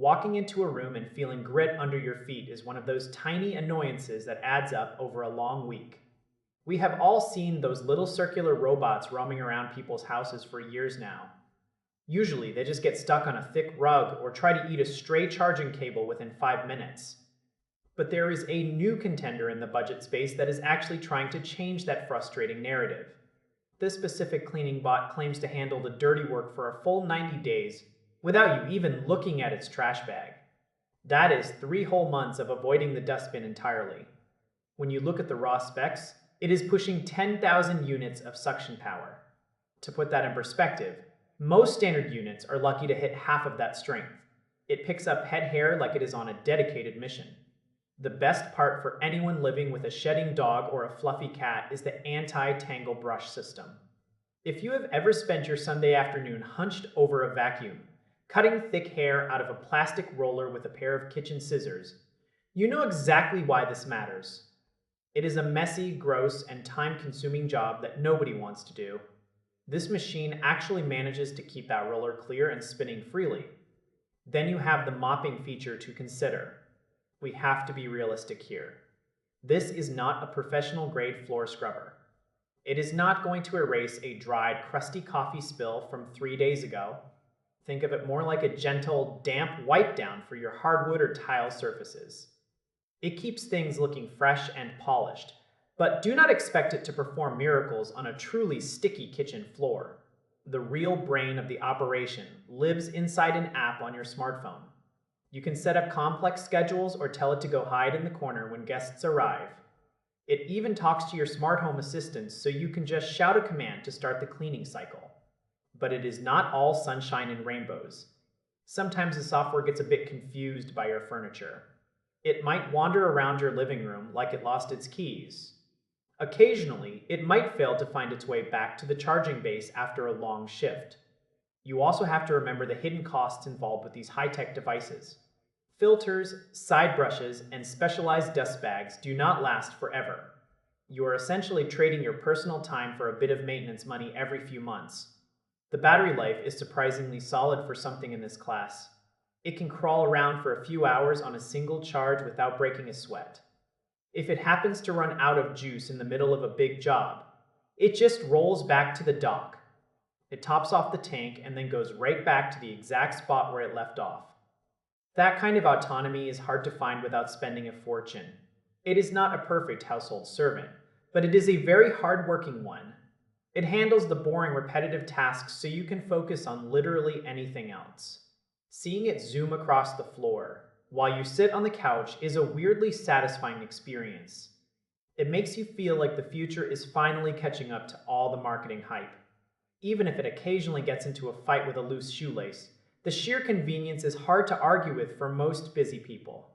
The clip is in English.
Walking into a room and feeling grit under your feet is one of those tiny annoyances that adds up over a long week. We have all seen those little circular robots roaming around people's houses for years now. Usually, they just get stuck on a thick rug or try to eat a stray charging cable within 5 minutes. But there is a new contender in the budget space that is actually trying to change that frustrating narrative. This specific cleaning bot claims to handle the dirty work for a full 90 days without you even looking at its trash bag. That is 3 whole months of avoiding the dustbin entirely. When you look at the raw specs, it is pushing 10,000 units of suction power. To put that in perspective, most standard units are lucky to hit half of that strength. It picks up head hair like it is on a dedicated mission. The best part for anyone living with a shedding dog or a fluffy cat is the anti-tangle brush system. If you have ever spent your Sunday afternoon hunched over a vacuum, cutting thick hair out of a plastic roller with a pair of kitchen scissors, you know exactly why this matters. It is a messy, gross, and time-consuming job that nobody wants to do. This machine actually manages to keep that roller clear and spinning freely. Then you have the mopping feature to consider. We have to be realistic here. This is not a professional-grade floor scrubber. It is not going to erase a dried, crusty coffee spill from 3 days ago. Think of it more like a gentle, damp wipe down for your hardwood or tile surfaces. It keeps things looking fresh and polished, but do not expect it to perform miracles on a truly sticky kitchen floor. The real brain of the operation lives inside an app on your smartphone. You can set up complex schedules or tell it to go hide in the corner when guests arrive. It even talks to your smart home assistants so you can just shout a command to start the cleaning cycle. But it is not all sunshine and rainbows. Sometimes the software gets a bit confused by your furniture. It might wander around your living room like it lost its keys. Occasionally, it might fail to find its way back to the charging base after a long shift. You also have to remember the hidden costs involved with these high-tech devices. Filters, side brushes, and specialized dust bags do not last forever. You are essentially trading your personal time for a bit of maintenance money every few months. The battery life is surprisingly solid for something in this class. It can crawl around for a few hours on a single charge without breaking a sweat. If it happens to run out of juice in the middle of a big job, it just rolls back to the dock. It tops off the tank and then goes right back to the exact spot where it left off. That kind of autonomy is hard to find without spending a fortune. It is not a perfect household servant, but it is a very hard-working one. It handles the boring, repetitive tasks so you can focus on literally anything else. Seeing it zoom across the floor while you sit on the couch is a weirdly satisfying experience. It makes you feel like the future is finally catching up to all the marketing hype. Even if it occasionally gets into a fight with a loose shoelace, the sheer convenience is hard to argue with for most busy people.